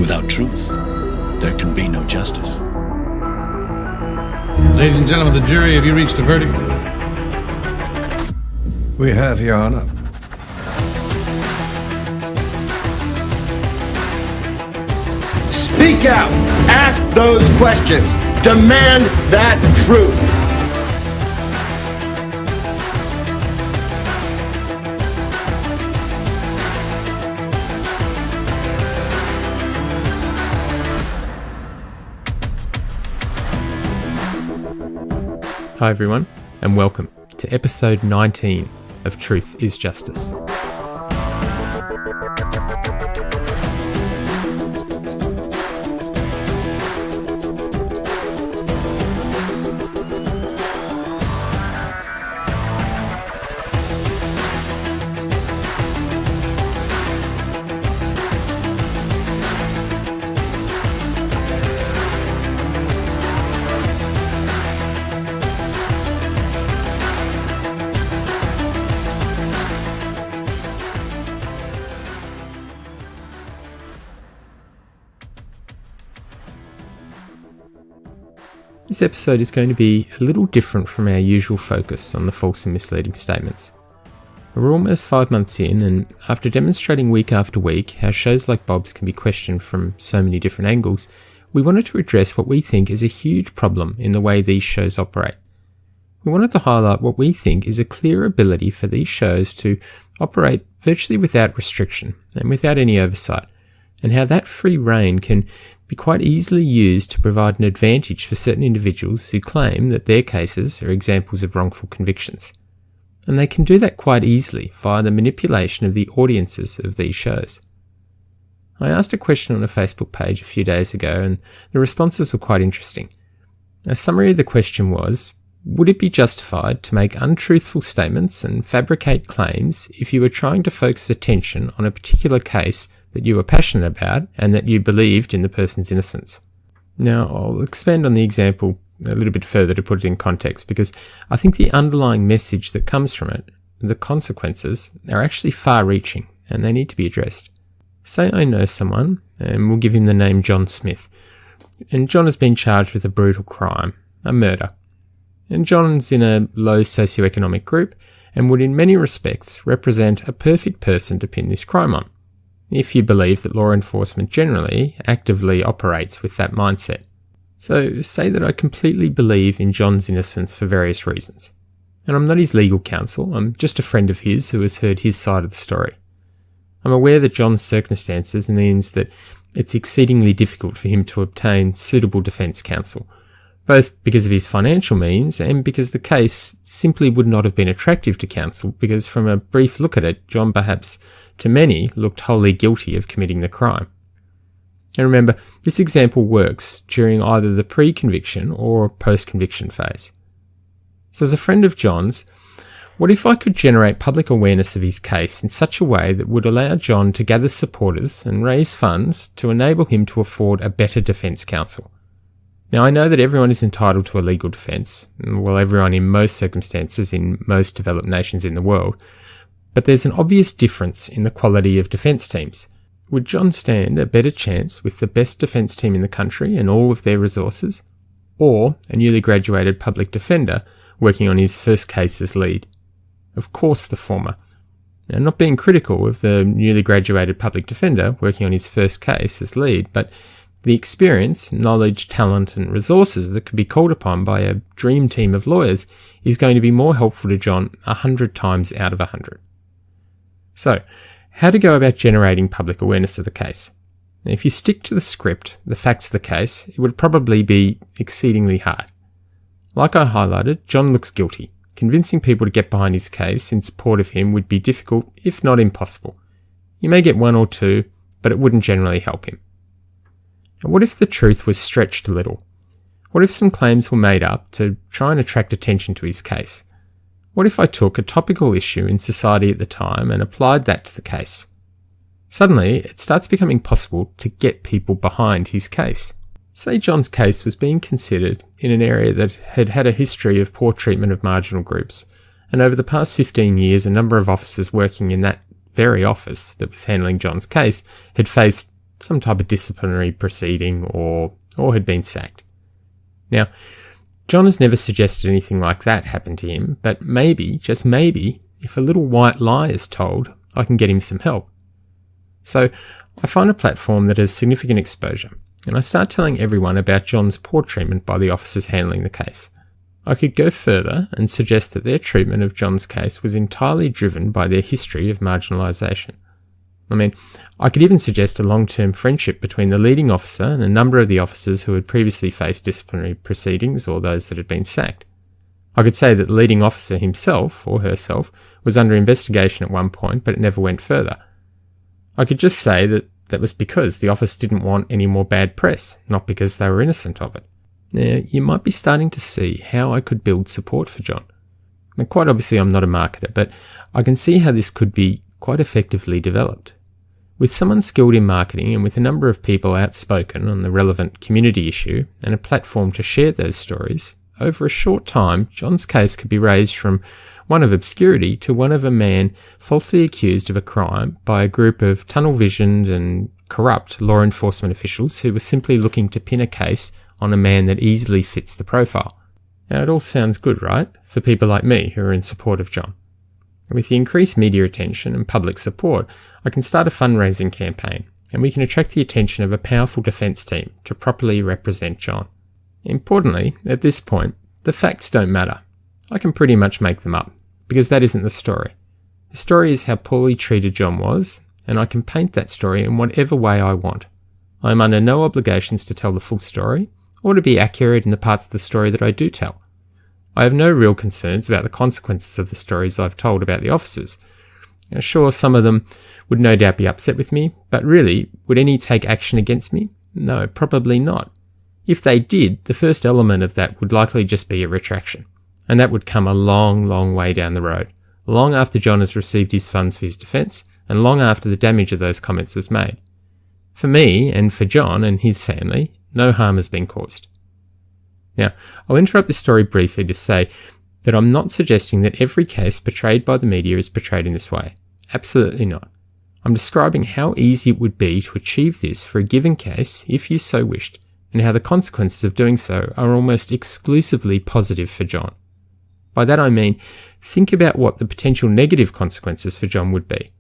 Without truth, there can be no justice. Ladies and gentlemen of the jury, have you reached a verdict? We have, Your Honor. Speak out. Ask those questions. Demand that truth. Hi everyone, and welcome to episode 19 of Truth is Justice. This episode is going to be a little different from our usual focus on the false and misleading statements. We're almost 5 months in, and after demonstrating week after week how shows like Bob's can be questioned from so many different angles, we wanted to address what we think is a huge problem in the way these shows operate. We wanted to highlight what we think is a clear ability for these shows to operate virtually without restriction and without any oversight, and how that free rein can be quite easily used to provide an advantage for certain individuals who claim that their cases are examples of wrongful convictions. And they can do that quite easily via the manipulation of the audiences of these shows. I asked a question on a Facebook page a few days ago, and the responses were quite interesting. A summary of the question was, would it be justified to make untruthful statements and fabricate claims if you were trying to focus attention on a particular case that you were passionate about and that you believed in the person's innocence? Now, I'll expand on the example a little bit further to put it in context, because I think the underlying message that comes from it, the consequences, are actually far-reaching and they need to be addressed. Say I know someone, and we'll give him the name John Smith, and John has been charged with a brutal crime, a murder. And John's in a low socioeconomic group and would in many respects represent a perfect person to pin this crime on, if you believe that law enforcement generally actively operates with that mindset. So say that I completely believe in John's innocence for various reasons. And I'm not his legal counsel, I'm just a friend of his who has heard his side of the story. I'm aware that John's circumstances means that it's exceedingly difficult for him to obtain suitable defence counsel, both because of his financial means and because the case simply would not have been attractive to counsel, because from a brief look at it, John perhaps to many looked wholly guilty of committing the crime. And remember, this example works during either the pre-conviction or post-conviction phase. So as a friend of John's, what if I could generate public awareness of his case in such a way that would allow John to gather supporters and raise funds to enable him to afford a better defence counsel? Now, I know that everyone is entitled to a legal defence, well, everyone in most circumstances in most developed nations in the world, but there's an obvious difference in the quality of defence teams. Would John stand a better chance with the best defence team in the country and all of their resources, or a newly graduated public defender working on his first case as lead? Of course the former. Now, not being critical of the newly graduated public defender working on his first case as lead, but the experience, knowledge, talent and resources that could be called upon by a dream team of lawyers is going to be more helpful to John 100 times out of 100. So, how to go about generating public awareness of the case? Now, if you stick to the script, the facts of the case, it would probably be exceedingly hard. Like I highlighted, John looks guilty. Convincing people to get behind his case in support of him would be difficult, if not impossible. You may get one or two, but it wouldn't generally help him. Now, what if the truth was stretched a little? What if some claims were made up to try and attract attention to his case? What if I took a topical issue in society at the time and applied that to the case? Suddenly, it starts becoming possible to get people behind his case. Say John's case was being considered in an area that had had a history of poor treatment of marginal groups, and over the past 15 years a number of officers working in that very office that was handling John's case had faced some type of disciplinary proceeding or had been sacked. Now, John has never suggested anything like that happened to him, but maybe, just maybe, if a little white lie is told, I can get him some help. So I find a platform that has significant exposure, and I start telling everyone about John's poor treatment by the officers handling the case. I could go further and suggest that their treatment of John's case was entirely driven by their history of marginalisation. I mean, I could even suggest a long-term friendship between the leading officer and a number of the officers who had previously faced disciplinary proceedings or those that had been sacked. I could say that the leading officer himself, or herself, was under investigation at one point, but it never went further. I could just say that that was because the office didn't want any more bad press, not because they were innocent of it. Now, you might be starting to see how I could build support for John. Now, quite obviously I'm not a marketer, but I can see how this could be quite effectively developed. With someone skilled in marketing and with a number of people outspoken on the relevant community issue and a platform to share those stories, over a short time, John's case could be raised from one of obscurity to one of a man falsely accused of a crime by a group of tunnel-visioned and corrupt law enforcement officials who were simply looking to pin a case on a man that easily fits the profile. Now, it all sounds good, right? For people like me who are in support of John. With the increased media attention and public support, I can start a fundraising campaign, and we can attract the attention of a powerful defence team to properly represent John. Importantly, at this point, the facts don't matter. I can pretty much make them up, because that isn't the story. The story is how poorly treated John was, and I can paint that story in whatever way I want. I am under no obligations to tell the full story, or to be accurate in the parts of the story that I do tell. I have no real concerns about the consequences of the stories I've told about the officers. Now, sure, some of them would no doubt be upset with me, but really, would any take action against me? No, probably not. If they did, the first element of that would likely just be a retraction, and that would come a long, long way down the road, long after John has received his funds for his defence, and long after the damage of those comments was made. For me, and for John and his family, no harm has been caused. Now, I'll interrupt this story briefly to say that I'm not suggesting that every case portrayed by the media is portrayed in this way. Absolutely not. I'm describing how easy it would be to achieve this for a given case if you so wished, and how the consequences of doing so are almost exclusively positive for John. By that I mean, think about what the potential negative consequences for John would be.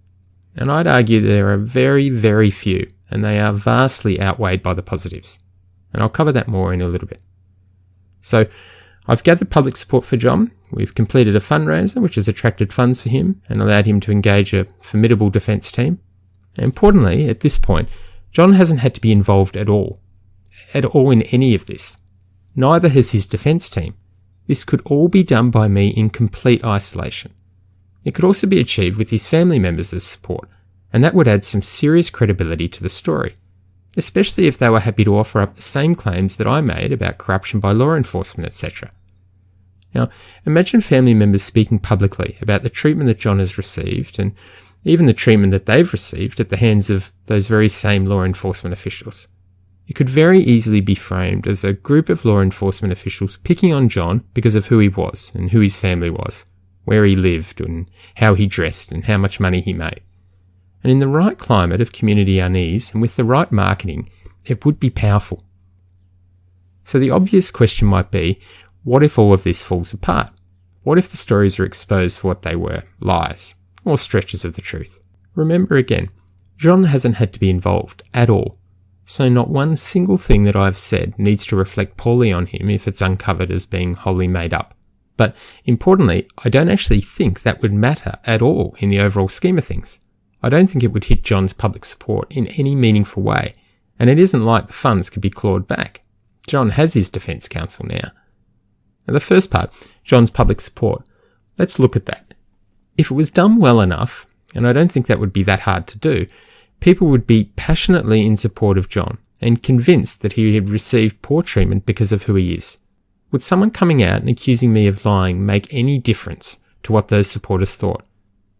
And I'd argue there are very, very few, and they are vastly outweighed by the positives. And I'll cover that more in a little bit. So, I've gathered public support for John, we've completed a fundraiser which has attracted funds for him and allowed him to engage a formidable defence team. And importantly, at this point, John hasn't had to be involved at all in any of this. Neither has his defence team. This could all be done by me in complete isolation. It could also be achieved with his family members as support, and that would add some serious credibility to the story, especially if they were happy to offer up the same claims that I made about corruption by law enforcement, etc. Now, imagine family members speaking publicly about the treatment that John has received, and even the treatment that they've received at the hands of those very same law enforcement officials. It could very easily be framed as a group of law enforcement officials picking on John because of who he was and who his family was, where he lived and how he dressed and how much money he made. And in the right climate of community unease and with the right marketing, it would be powerful. So the obvious question might be, what if all of this falls apart? What if the stories are exposed for what they were, lies, or stretches of the truth? Remember again, John hasn't had to be involved at all. So not one single thing that I've said needs to reflect poorly on him if it's uncovered as being wholly made up. But importantly, I don't actually think that would matter at all in the overall scheme of things. I don't think it would hit John's public support in any meaningful way, and it isn't like the funds could be clawed back. John has his defence counsel now. Now the first part, John's public support. Let's look at that. If it was done well enough, and I don't think that would be that hard to do, people would be passionately in support of John and convinced that he had received poor treatment because of who he is. Would someone coming out and accusing me of lying make any difference to what those supporters thought?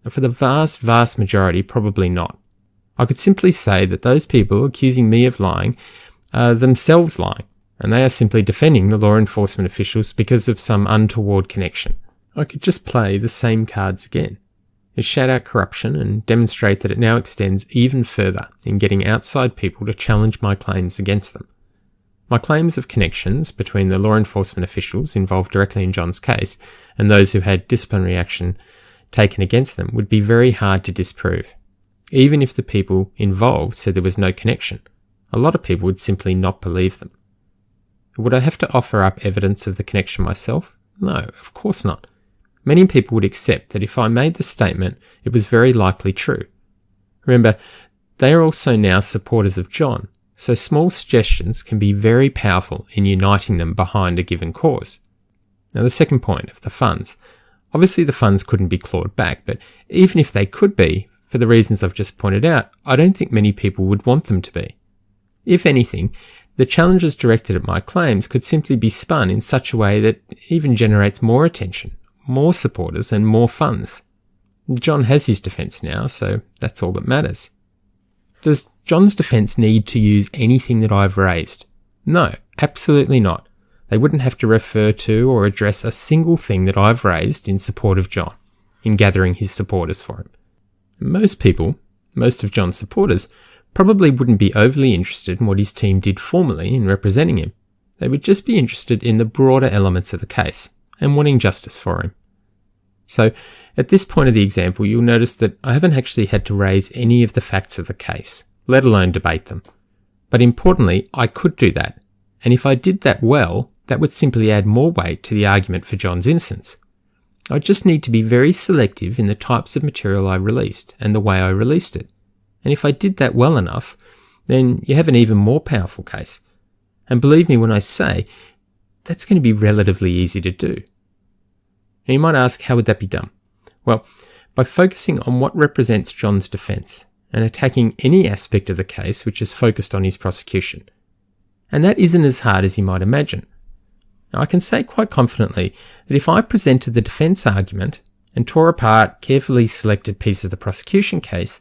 And for the vast, vast majority, probably not. I could simply say that those people accusing me of lying are themselves lying, and they are simply defending the law enforcement officials because of some untoward connection. I could just play the same cards again. It shout out corruption and demonstrate that it now extends even further in getting outside people to challenge my claims against them. My claims of connections between the law enforcement officials involved directly in John's case and those who had disciplinary action taken against them would be very hard to disprove. Even if the people involved said there was no connection, a lot of people would simply not believe them. Would I have to offer up evidence of the connection myself? No, of course not. Many people would accept that if I made the statement, it was very likely true. Remember, they are also now supporters of John, so small suggestions can be very powerful in uniting them behind a given cause. Now, the second point of the funds. Obviously, the funds couldn't be clawed back, but even if they could be, for the reasons I've just pointed out, I don't think many people would want them to be. If anything, the challenges directed at my claims could simply be spun in such a way that even generates more attention, more supporters, and more funds. John has his defence now, so that's all that matters. Does John's defence need to use anything that I've raised? No, absolutely not. They wouldn't have to refer to or address a single thing that I've raised in support of John, in gathering his supporters for him. Most people, most of John's supporters, probably wouldn't be overly interested in what his team did formally in representing him. They would just be interested in the broader elements of the case and wanting justice for him. So, at this point of the example, you'll notice that I haven't actually had to raise any of the facts of the case, let alone debate them. But importantly, I could do that, and if I did that well, that would simply add more weight to the argument for John's innocence. I just need to be very selective in the types of material I released and the way I released it. And if I did that well enough, then you have an even more powerful case. And believe me when I say, that's going to be relatively easy to do. Now you might ask, how would that be done? Well, by focusing on what represents John's defence and attacking any aspect of the case which is focused on his prosecution. And that isn't as hard as you might imagine. Now, I can say quite confidently that if I presented the defence argument and tore apart carefully selected pieces of the prosecution case,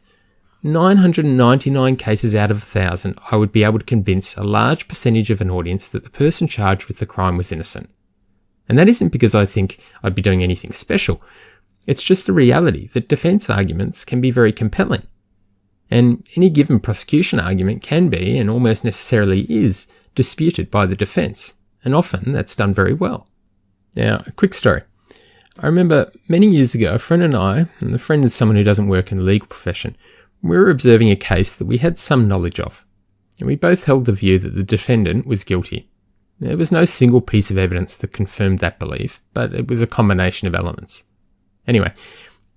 999 cases out of 1,000, I would be able to convince a large percentage of an audience that the person charged with the crime was innocent. And that isn't because I think I'd be doing anything special. It's just the reality that defence arguments can be very compelling. And any given prosecution argument can be, and almost necessarily is, disputed by the defence. And often that's done very well. Now, a quick story. I remember many years ago, a friend and I, and the friend is someone who doesn't work in the legal profession, we were observing a case that we had some knowledge of. And we both held the view that the defendant was guilty. There was no single piece of evidence that confirmed that belief, but it was a combination of elements. Anyway,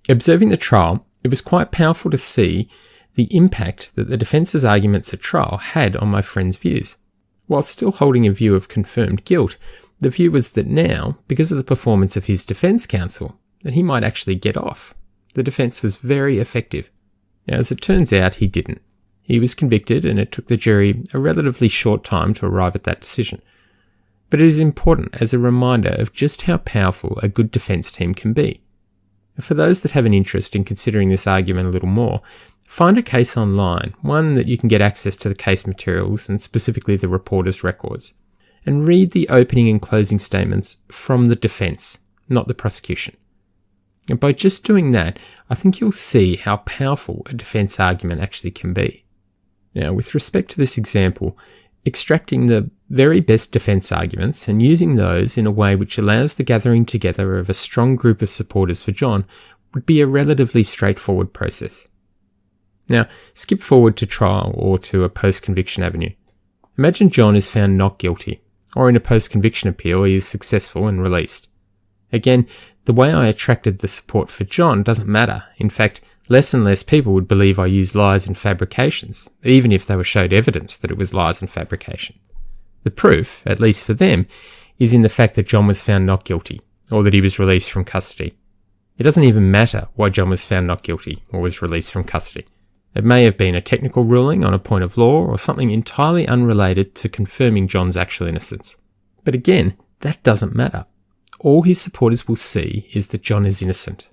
observing the trial, it was quite powerful to see the impact that the defence's arguments at trial had on my friend's views. While still holding a view of confirmed guilt, the view was that now, because of the performance of his defence counsel, that he might actually get off. The defence was very effective. Now, as it turns out, he didn't. He was convicted, and it took the jury a relatively short time to arrive at that decision. But it is important as a reminder of just how powerful a good defence team can be. For those that have an interest in considering this argument a little more, find a case online, one that you can get access to the case materials and specifically the reporter's records, and read the opening and closing statements from the defence, not the prosecution. And by just doing that, I think you'll see how powerful a defence argument actually can be. Now, with respect to this example, extracting the very best defence arguments and using those in a way which allows the gathering together of a strong group of supporters for John would be a relatively straightforward process. Now, skip forward to trial or to a post-conviction avenue. Imagine John is found not guilty, or in a post-conviction appeal he is successful and released. Again, the way I attracted the support for John doesn't matter. In fact, less and less people would believe I used lies and fabrications, even if they were showed evidence that it was lies and fabrication. The proof, at least for them, is in the fact that John was found not guilty, or that he was released from custody. It doesn't even matter why John was found not guilty or was released from custody. It may have been a technical ruling on a point of law or something entirely unrelated to confirming John's actual innocence. But again, that doesn't matter. All his supporters will see is that John is innocent.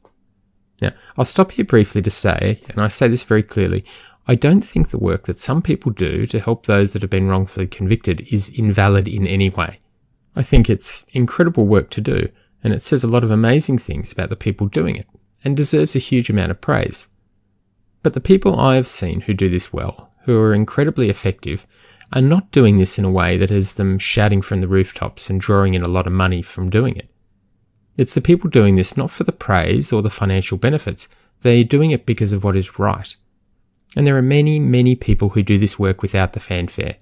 Now, I'll stop here briefly to say, and I say this very clearly, I don't think the work that some people do to help those that have been wrongfully convicted is invalid in any way. I think it's incredible work to do, and it says a lot of amazing things about the people doing it, and deserves a huge amount of praise. But the people I have seen who do this well, who are incredibly effective, are not doing this in a way that has them shouting from the rooftops and drawing in a lot of money from doing it. It's the people doing this not for the praise or the financial benefits, they're doing it because of what is right. And there are many, many people who do this work without the fanfare.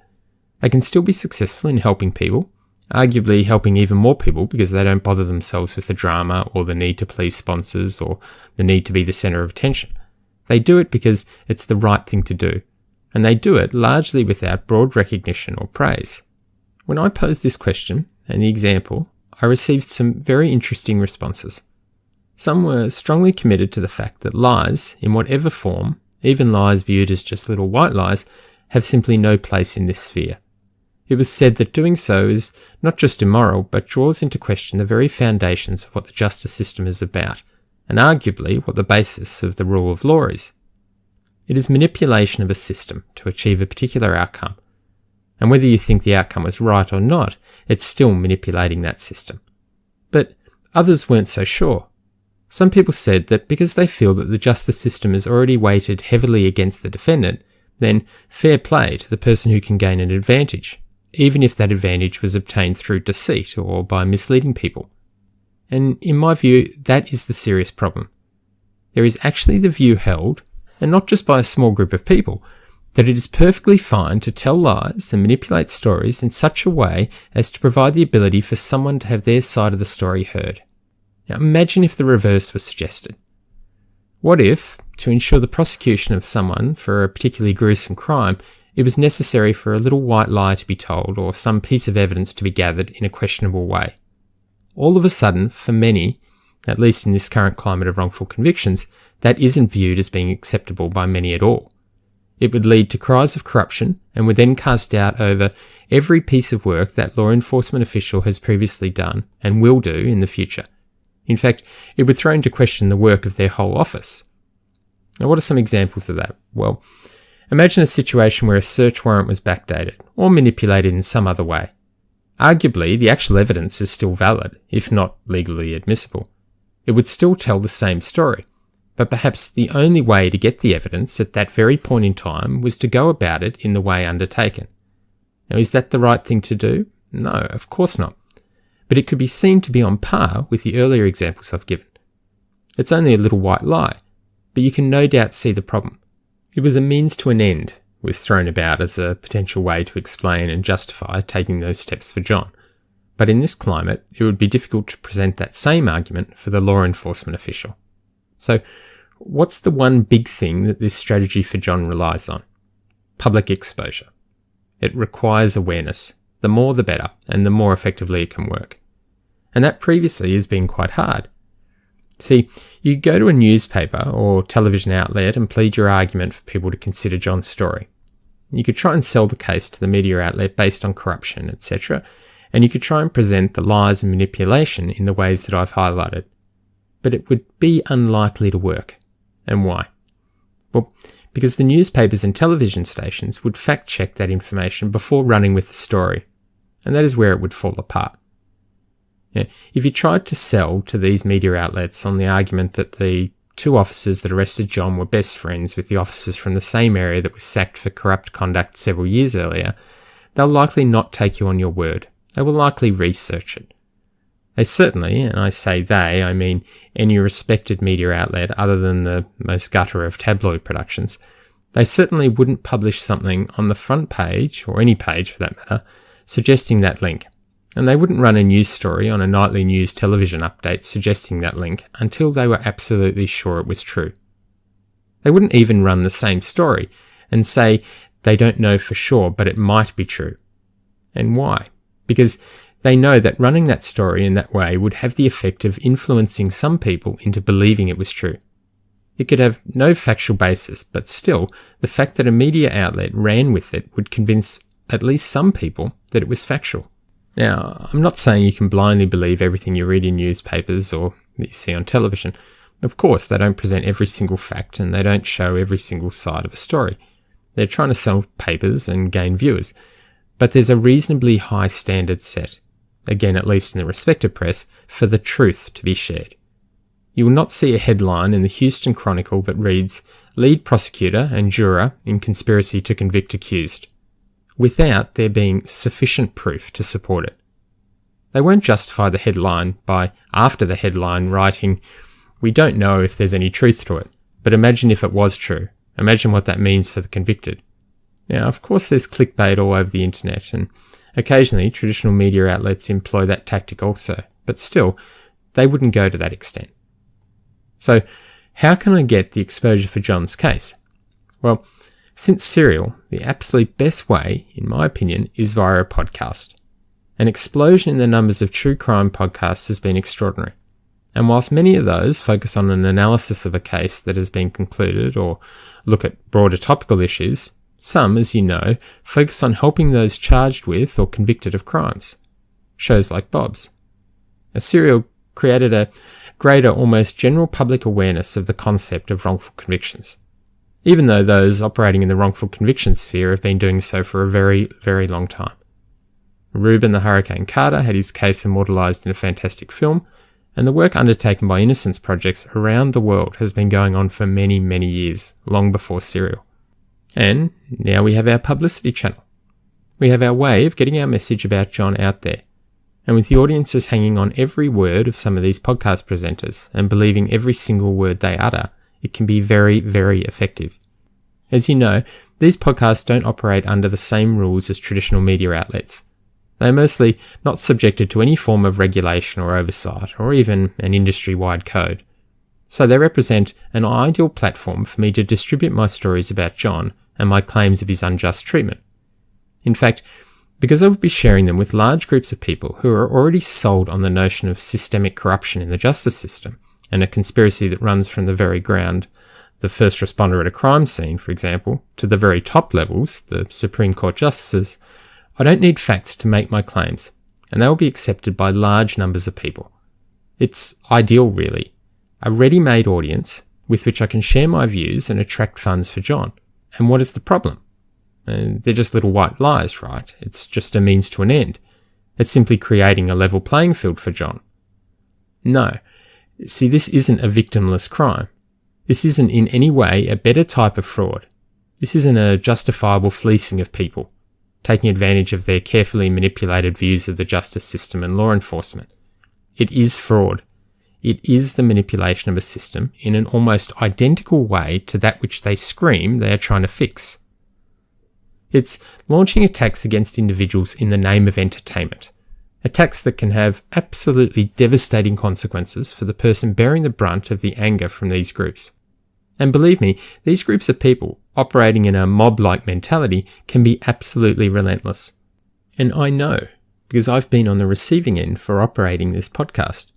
They can still be successful in helping people, arguably helping even more people because they don't bother themselves with the drama or the need to please sponsors or the need to be the centre of attention. They do it because it's the right thing to do, and they do it largely without broad recognition or praise. When I posed this question and the example, I received some very interesting responses. Some were strongly committed to the fact that lies, in whatever form, even lies viewed as just little white lies, have simply no place in this sphere. It was said that doing so is not just immoral, but draws into question the very foundations of what the justice system is about, and arguably what the basis of the rule of law is. It is manipulation of a system to achieve a particular outcome, and whether you think the outcome was right or not, it's still manipulating that system. But others weren't so sure. Some people said that because they feel that the justice system is already weighted heavily against the defendant, then fair play to the person who can gain an advantage, even if that advantage was obtained through deceit or by misleading people. And in my view, that is the serious problem. There is actually the view held, and not just by a small group of people, that it is perfectly fine to tell lies and manipulate stories in such a way as to provide the ability for someone to have their side of the story heard. Now imagine if the reverse was suggested. What if, to ensure the prosecution of someone for a particularly gruesome crime, it was necessary for a little white lie to be told or some piece of evidence to be gathered in a questionable way? All of a sudden, for many, at least in this current climate of wrongful convictions, that isn't viewed as being acceptable by many at all. It would lead to cries of corruption and would then cast doubt over every piece of work that law enforcement official has previously done and will do in the future. In fact, it would throw into question the work of their whole office. Now, what are some examples of that? Well, imagine a situation where a search warrant was backdated or manipulated in some other way. Arguably, the actual evidence is still valid, if not legally admissible. It would still tell the same story, but perhaps the only way to get the evidence at that very point in time was to go about it in the way undertaken. Now, is that the right thing to do? No, of course not. But it could be seen to be on par with the earlier examples I've given. It's only a little white lie, but you can no doubt see the problem. It was a means to an end, was thrown about as a potential way to explain and justify taking those steps for John. But in this climate, it would be difficult to present that same argument for the law enforcement official. So, what's the one big thing that this strategy for John relies on? Public exposure. It requires awareness. The more the better, and the more effectively it can work. And that previously has been quite hard. See, you go to a newspaper or television outlet and plead your argument for people to consider John's story. You could try and sell the case to the media outlet based on corruption, etc., and you could try and present the lies and manipulation in the ways that I've highlighted. But it would be unlikely to work. And why? Well, because the newspapers and television stations would fact-check that information before running with the story, and that is where it would fall apart. If you tried to sell to these media outlets on the argument that the two officers that arrested John were best friends with the officers from the same area that was sacked for corrupt conduct several years earlier, they'll likely not take you on your word. They will likely research it. They certainly, and I say they, I mean any respected media outlet other than the most gutter of tabloid productions, they certainly wouldn't publish something on the front page, or any page for that matter, suggesting that link. And they wouldn't run a news story on a nightly news television update suggesting that link until they were absolutely sure it was true. They wouldn't even run the same story and say they don't know for sure, but it might be true. And why? Because they know that running that story in that way would have the effect of influencing some people into believing it was true. It could have no factual basis, but still, the fact that a media outlet ran with it would convince at least some people that it was factual. Now, I'm not saying you can blindly believe everything you read in newspapers or that you see on television. Of course, they don't present every single fact and they don't show every single side of a story. They're trying to sell papers and gain viewers. But there's a reasonably high standard set, again at least in the respected press, for the truth to be shared. You will not see a headline in the Houston Chronicle that reads, "Lead prosecutor and juror in conspiracy to convict accused," without there being sufficient proof to support it. They won't justify the headline by, after the headline, writing, "We don't know if there's any truth to it, but imagine if it was true. Imagine what that means for the convicted." Now, of course, there's clickbait all over the internet, and occasionally traditional media outlets employ that tactic also, but still, they wouldn't go to that extent. So, how can I get the exposure for John's case? Well, since Serial, the absolute best way, in my opinion, is via a podcast. An explosion in the numbers of true crime podcasts has been extraordinary. And whilst many of those focus on an analysis of a case that has been concluded or look at broader topical issues, some, as you know, focus on helping those charged with or convicted of crimes. Shows like Bob's. Serial created a greater, almost general public awareness of the concept of wrongful convictions, even though those operating in the wrongful conviction sphere have been doing so for a very, very long time. Reuben the Hurricane Carter had his case immortalised in a fantastic film, and the work undertaken by innocence projects around the world has been going on for many, many years, long before Serial. And now we have our publicity channel. We have our way of getting our message about John out there. And with the audiences hanging on every word of some of these podcast presenters and believing every single word they utter, it can be very, very effective. As you know, these podcasts don't operate under the same rules as traditional media outlets. They are mostly not subjected to any form of regulation or oversight, or even an industry-wide code. So they represent an ideal platform for me to distribute my stories about John and my claims of his unjust treatment. In fact, because I would be sharing them with large groups of people who are already sold on the notion of systemic corruption in the justice system, and a conspiracy that runs from the very ground, the first responder at a crime scene, for example, to the very top levels, the Supreme Court justices, I don't need facts to make my claims, and they will be accepted by large numbers of people. It's ideal, really. A ready-made audience with which I can share my views and attract funds for John. And what is the problem? They're just little white lies, right? It's just a means to an end. It's simply creating a level playing field for John. No. See, this isn't a victimless crime. This isn't in any way a better type of fraud. This isn't a justifiable fleecing of people, taking advantage of their carefully manipulated views of the justice system and law enforcement. It is fraud. It is the manipulation of a system in an almost identical way to that which they scream they are trying to fix. It's launching attacks against individuals in the name of entertainment. Attacks that can have absolutely devastating consequences for the person bearing the brunt of the anger from these groups. And believe me, these groups of people, operating in a mob-like mentality, can be absolutely relentless. And I know, because I've been on the receiving end for operating this podcast.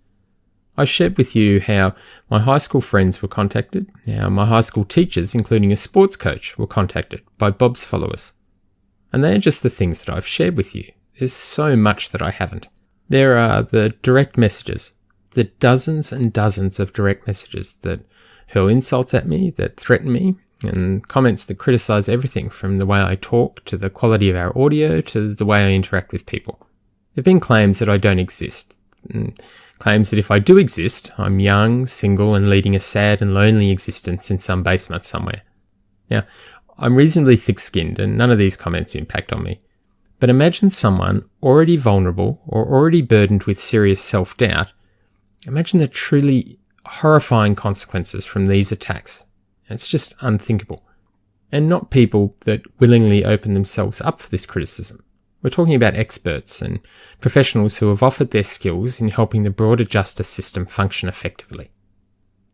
I shared with you how my high school friends were contacted, how my high school teachers, including a sports coach, were contacted by Bob's followers. And they are just the things that I've shared with you. There's so much that I haven't. There are the direct messages, the dozens and dozens of direct messages that hurl insults at me, that threaten me, and comments that criticize everything from the way I talk to the quality of our audio to the way I interact with people. There have been claims that I don't exist, and claims that if I do exist, I'm young, single, and leading a sad and lonely existence in some basement somewhere. Now, I'm reasonably thick-skinned, and none of these comments impact on me. But imagine someone already vulnerable or already burdened with serious self-doubt. Imagine the truly horrifying consequences from these attacks. It's just unthinkable. And not people that willingly open themselves up for this criticism. We're talking about experts and professionals who have offered their skills in helping the broader justice system function effectively.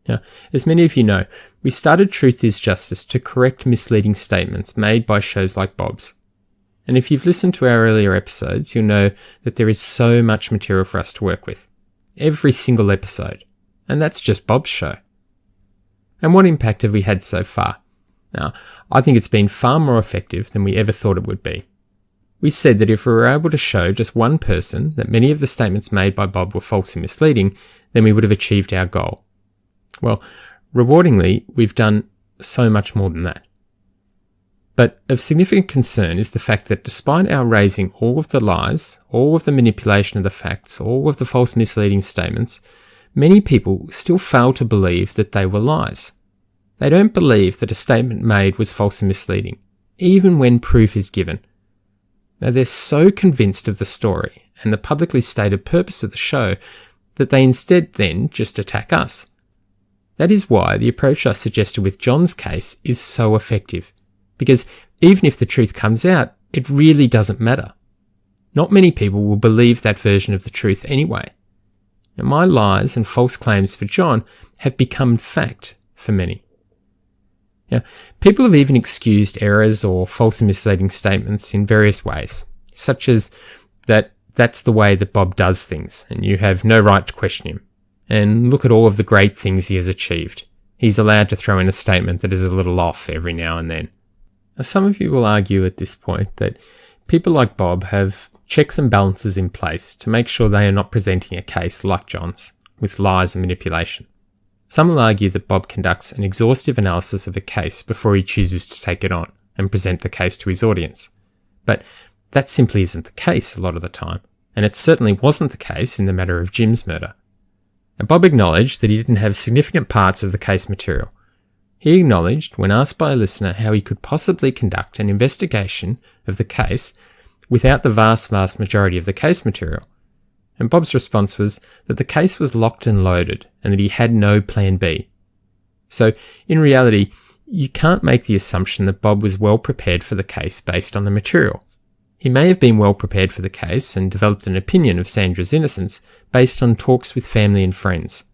Now, as many of you know, we started Truth is Justice to correct misleading statements made by shows like Bob's. And if you've listened to our earlier episodes, you'll know that there is so much material for us to work with. Every single episode. And that's just Bob's show. And what impact have we had so far? Now, I think it's been far more effective than we ever thought it would be. We said that if we were able to show just one person that many of the statements made by Bob were false and misleading, then we would have achieved our goal. Well, rewardingly, we've done so much more than that. But of significant concern is the fact that despite our raising all of the lies, all of the manipulation of the facts, all of the false misleading statements, many people still fail to believe that they were lies. They don't believe that a statement made was false and misleading, even when proof is given. Now, they're so convinced of the story and the publicly stated purpose of the show that they instead then just attack us. That is why the approach I suggested with John's case is so effective, because even if the truth comes out, it really doesn't matter. Not many people will believe that version of the truth anyway. Now, my lies and false claims for John have become fact for many. Now, people have even excused errors or false and misleading statements in various ways, such as that that's the way that Bob does things and you have no right to question him. And look at all of the great things he has achieved. He's allowed to throw in a statement that is a little off every now and then. Now, some of you will argue at this point that people like Bob have checks and balances in place to make sure they are not presenting a case like John's, with lies and manipulation. Some will argue that Bob conducts an exhaustive analysis of a case before he chooses to take it on and present the case to his audience. But that simply isn't the case a lot of the time, and it certainly wasn't the case in the matter of Jim's murder. And Bob acknowledged that he didn't have significant parts of the case material. He acknowledged, when asked by a listener how he could possibly conduct an investigation of the case without the vast majority of the case material. And Bob's response was that the case was locked and loaded and that he had no plan B. So, in reality, you can't make the assumption that Bob was well prepared for the case based on the material. He may have been well prepared for the case and developed an opinion of Sandra's innocence based on talks with family and friends.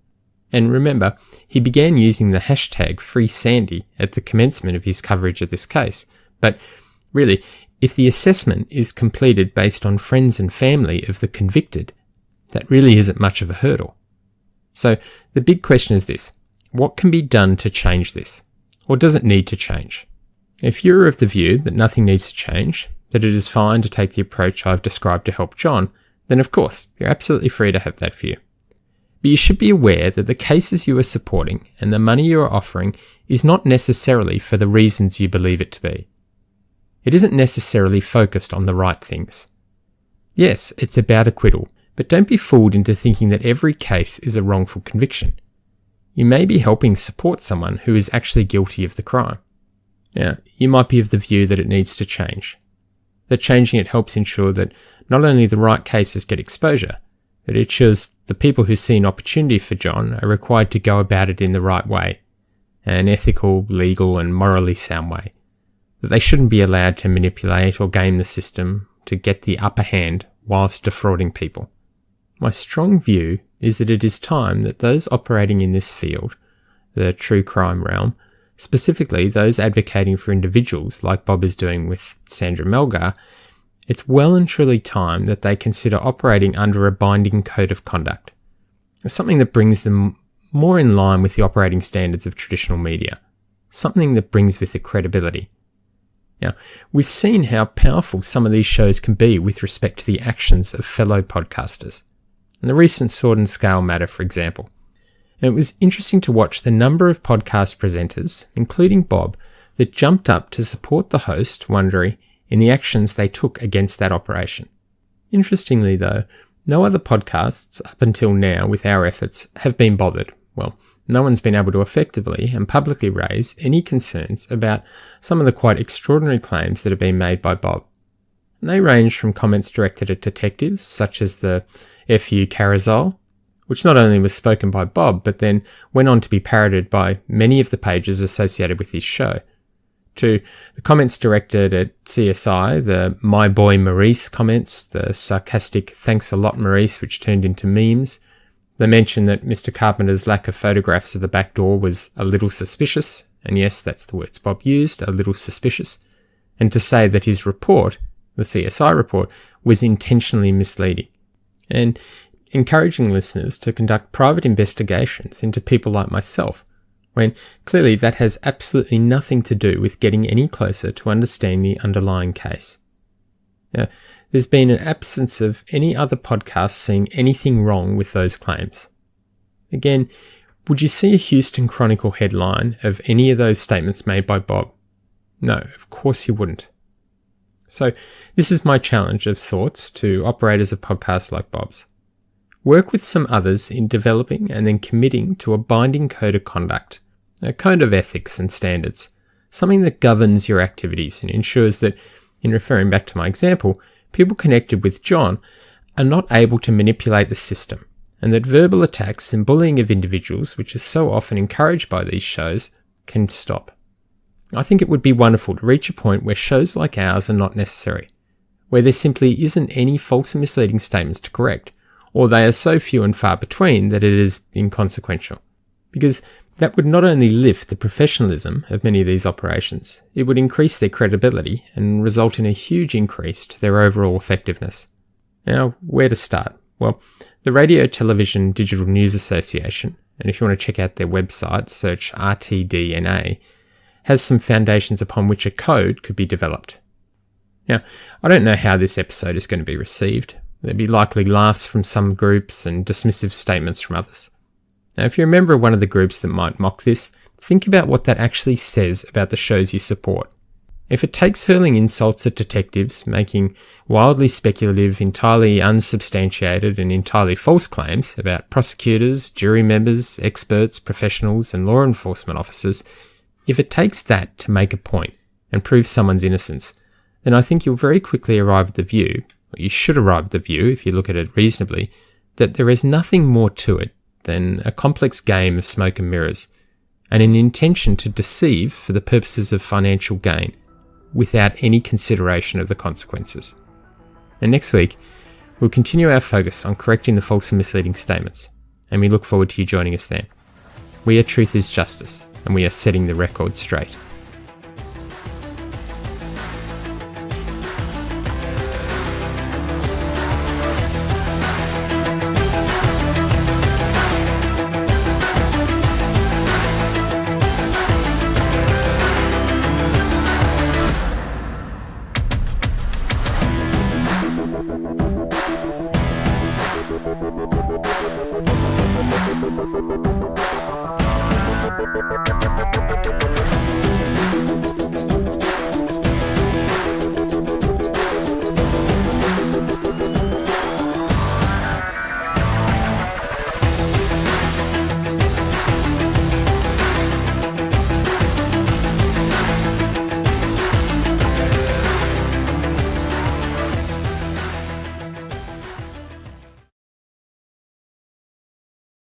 And remember, he began using the hashtag #FreeSandy at the commencement of his coverage of this case. But really, if the assessment is completed based on friends and family of the convicted, that really isn't much of a hurdle. So the big question is this: what can be done to change this? Or does it need to change? If you're of the view that nothing needs to change, that it is fine to take the approach I've described to help John, then of course, you're absolutely free to have that view. But you should be aware that the cases you are supporting and the money you are offering is not necessarily for the reasons you believe it to be. It isn't necessarily focused on the right things. Yes, it's about acquittal, but don't be fooled into thinking that every case is a wrongful conviction. You may be helping support someone who is actually guilty of the crime. Now, you might be of the view that it needs to change. That changing it helps ensure that not only the right cases get exposure, but it ensures the people who see an opportunity for John are required to go about it in the right way, an ethical, legal and morally sound way. That they shouldn't be allowed to manipulate or game the system to get the upper hand whilst defrauding people. My strong view is that it is time that those operating in this field, the true crime realm, specifically those advocating for individuals like Bob is doing with Sandra Melgar, it's well and truly time that they consider operating under a binding code of conduct, something that brings them more in line with the operating standards of traditional media, something that brings with it credibility. Now, we've seen how powerful some of these shows can be with respect to the actions of fellow podcasters. In the recent Sword and Scale matter, for example. And it was interesting to watch the number of podcast presenters, including Bob, that jumped up to support the host, Wondery, in the actions they took against that operation. Interestingly though, no other podcasts up until now with our efforts have been bothered. Well, no one's been able to effectively and publicly raise any concerns about some of the quite extraordinary claims that have been made by Bob. And they range from comments directed at detectives, such as the FU Carousel, which not only was spoken by Bob, but then went on to be parroted by many of the pages associated with his show, to the comments directed at CSI, the My Boy Maurice comments, the sarcastic "thanks a lot Maurice," which turned into memes, the mention that Mr. Carpenter's lack of photographs of the back door was a little suspicious, and yes, that's the words Bob used, a little suspicious, and to say that his report, the CSI report, was intentionally misleading, and encouraging listeners to conduct private investigations into people like myself, when clearly that has absolutely nothing to do with getting any closer to understanding the underlying case. Now, there's been an absence of any other podcast seeing anything wrong with those claims. Again, would you see a Houston Chronicle headline of any of those statements made by Bob? No, of course you wouldn't. So this is my challenge of sorts to operators of podcasts like Bob's. Work with some others in developing and then committing to a binding code of conduct, a code of ethics and standards, something that governs your activities and ensures that, in referring back to my example, people connected with John are not able to manipulate the system, and that verbal attacks and bullying of individuals, which is so often encouraged by these shows, can stop. I think it would be wonderful to reach a point where shows like ours are not necessary, where there simply isn't any false and misleading statements to correct, or they are so few and far between that it is inconsequential. Because that would not only lift the professionalism of many of these operations, it would increase their credibility and result in a huge increase to their overall effectiveness. Now, where to start? Well, the Radio Television Digital News Association, and if you want to check out their website, search RTDNA, has some foundations upon which a code could be developed. Now, I don't know how this episode is going to be received. There'll be likely laughs from some groups and dismissive statements from others. Now, if you're a member of one of the groups that might mock this, think about what that actually says about the shows you support. If it takes hurling insults at detectives, making wildly speculative, entirely unsubstantiated and entirely false claims about prosecutors, jury members, experts, professionals and law enforcement officers, if it takes that to make a point and prove someone's innocence, then I think you'll very quickly arrive at the view, or you should arrive at the view if you look at it reasonably, that there is nothing more to it than a complex game of smoke and mirrors, and an intention to deceive for the purposes of financial gain, without any consideration of the consequences. And next week, we'll continue our focus on correcting the false and misleading statements, and we look forward to you joining us then. We are Truth is Justice, and we are setting the record straight. Thank you.